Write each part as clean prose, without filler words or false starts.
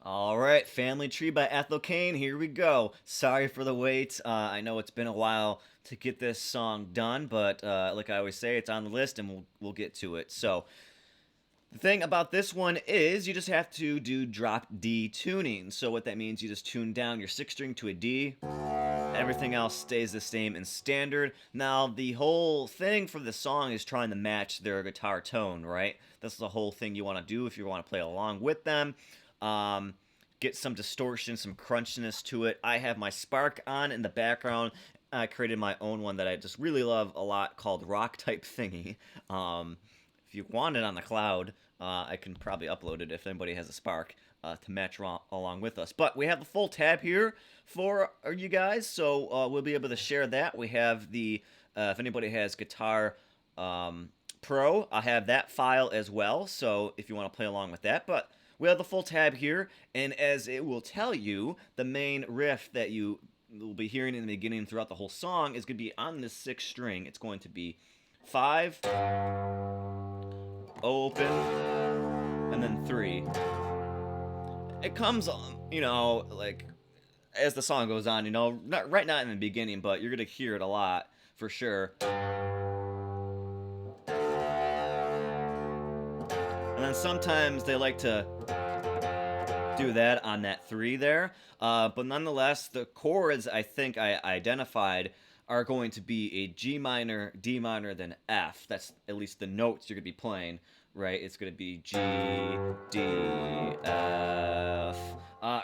All right, Family Tree by Ethel Cain. Here we go. Sorry for the wait. I know it's been a while to get this song done, but like I always say, it's on the list, and we'll get to it. So the thing about this one is you just have to do drop D tuning. So what that means, you just tune down your sixth string to a D. Everything else stays the same in standard. Now, the whole thing for the song is trying to match their guitar tone, right? That's the whole thing you want to do if you want to play along with them. Um, get some distortion, some crunchiness to it. I have my Spark on in the background. I created my own one that I just really love a lot called Rock Type Thingy. If you want it on the cloud, I can probably upload it if anybody has a Spark to match along with us. But we have the full tab here for you guys, so we'll be able to share that. We have the, if anybody has Guitar Pro, I have that file as well, so if you want to play along with that. But we have the full tab here, and as it will tell you, the main riff that you will be hearing in the beginning throughout the whole song is going to be on this sixth string. It's going to be 5, open, and then 3. It comes on, like as the song goes on, not in the beginning, but you're gonna hear it a lot for sure. And then sometimes they like to do that on that 3 there, but nonetheless, the chords I think I identified are going to be a G minor, D minor, then F. That's at least the notes you're gonna be playing, right? It's gonna be G, D, F.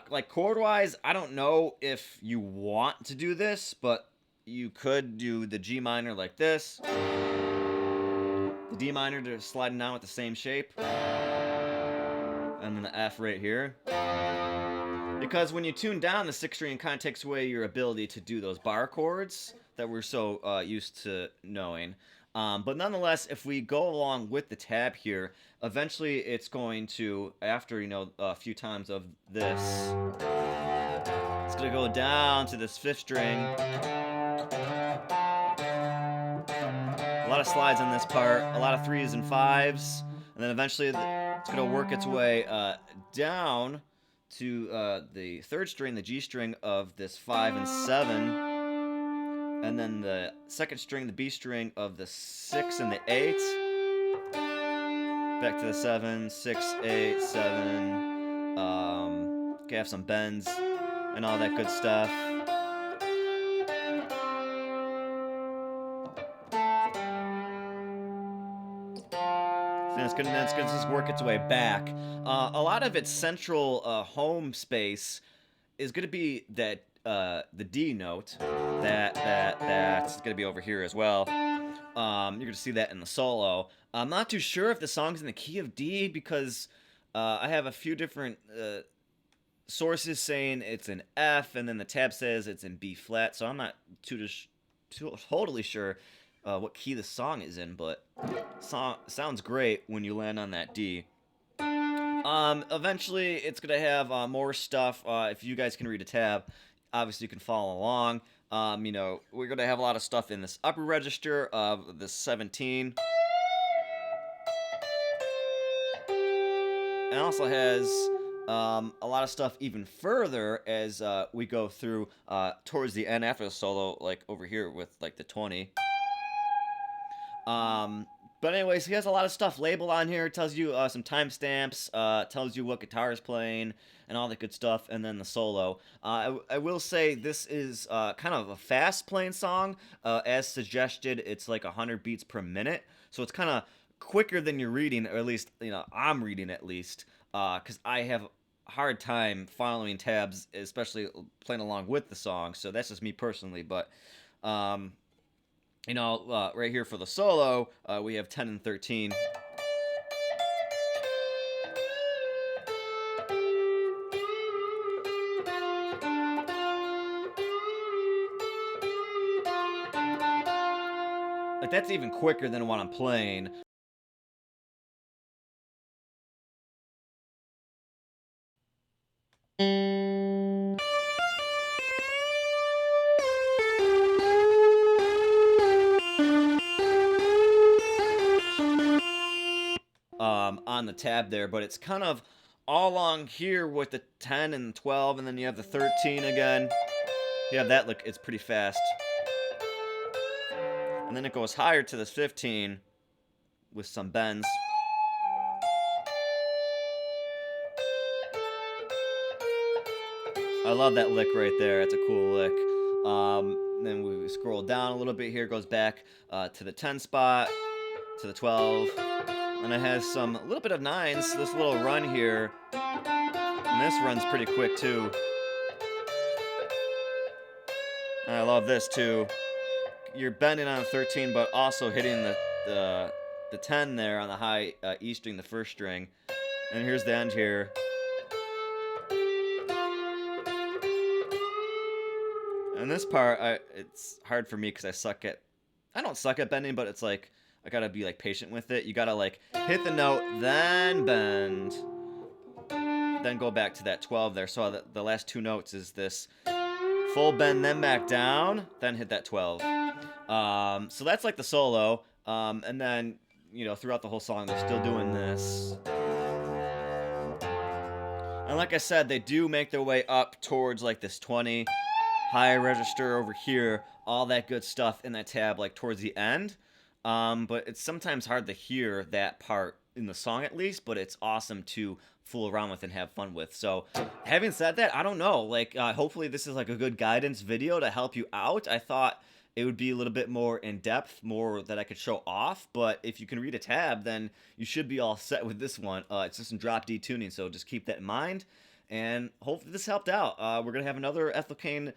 Like chord wise, I don't know if you want to do this, but you could do the G minor like this, the D minor to sliding down with the same shape, and then the F right here. Because when you tune down the sixth string, it kind of takes away your ability to do those bar chords that we're so used to knowing. But nonetheless, if we go along with the tab here, eventually it's going to, after a few times of this, it's going to go down to this fifth string. A lot of slides on this part, a lot of 3s and 5s, and then eventually it's going to work its way down to the third string, the G string of this 5 and 7, and then the second string, the B string of the 6 and the 8, back to the 7, 6, 8, 7, okay, have some bends and all that good stuff. And it's gonna just work its way back. A lot of its central home space is gonna be that the D note. That's gonna be over here as well. You're gonna see that in the solo. I'm not too sure if the song's in the key of D because I have a few different sources saying it's in F, and then the tab says it's in B flat. So I'm not totally sure what key the song is in, but sounds great when you land on that D. Eventually, it's gonna have more stuff. If you guys can read a tab, obviously you can follow along. We're gonna have a lot of stuff in this upper register of the 17. It also has a lot of stuff even further as we go through towards the end after the solo, like over here with like the 20. But anyways, he has a lot of stuff labeled on here. It tells you some timestamps, tells you what guitar is playing, and all that good stuff, and then the solo. I will say this is kind of a fast playing song. As suggested, it's like 100 beats per minute, so it's kind of quicker than you're reading, or at least, I'm reading at least, because I have a hard time following tabs, especially playing along with the song, so that's just me personally, but... right here for the solo, we have 10 and 13. Like, that's even quicker than what I'm playing. On the tab there, but it's kind of all along here with the 10 and 12, and then you have the 13 again. You have that, look, it's pretty fast. And then it goes higher to this 15 with some bends. I love that lick right there. It's a cool lick. Then we scroll down a little bit here. Goes back to the 10 spot, to the 12. And it has a little bit of 9s. This little run here. And this runs pretty quick too. And I love this too. You're bending on the 13, but also hitting the 10 there on the high E string, the first string. And here's the end here. And this part, it's hard for me because I don't suck at bending, but it's like, I gotta be like patient with it. You gotta like hit the note, then bend, then go back to that 12 there. So the last 2 notes is this full bend, then back down, then hit that 12. So that's like the solo. And then, you know, throughout the whole song, they're still doing this. And like I said, they do make their way up towards like this 20. High register over here, all that good stuff in that tab, like towards the end. But it's sometimes hard to hear that part in the song at least, but it's awesome to fool around with and have fun with. So having said that, I don't know, like hopefully this is like a good guidance video to help you out. I thought it would be a little bit more in depth, more that I could show off, but if you can read a tab, then you should be all set with this one. It's just in drop D tuning, so just keep that in mind. And hopefully this helped out. We're going to have another Ethel Cain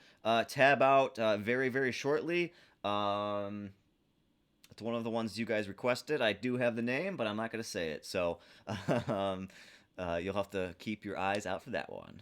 tab out very, very shortly. It's one of the ones you guys requested. I do have the name, but I'm not going to say it. So you'll have to keep your eyes out for that one.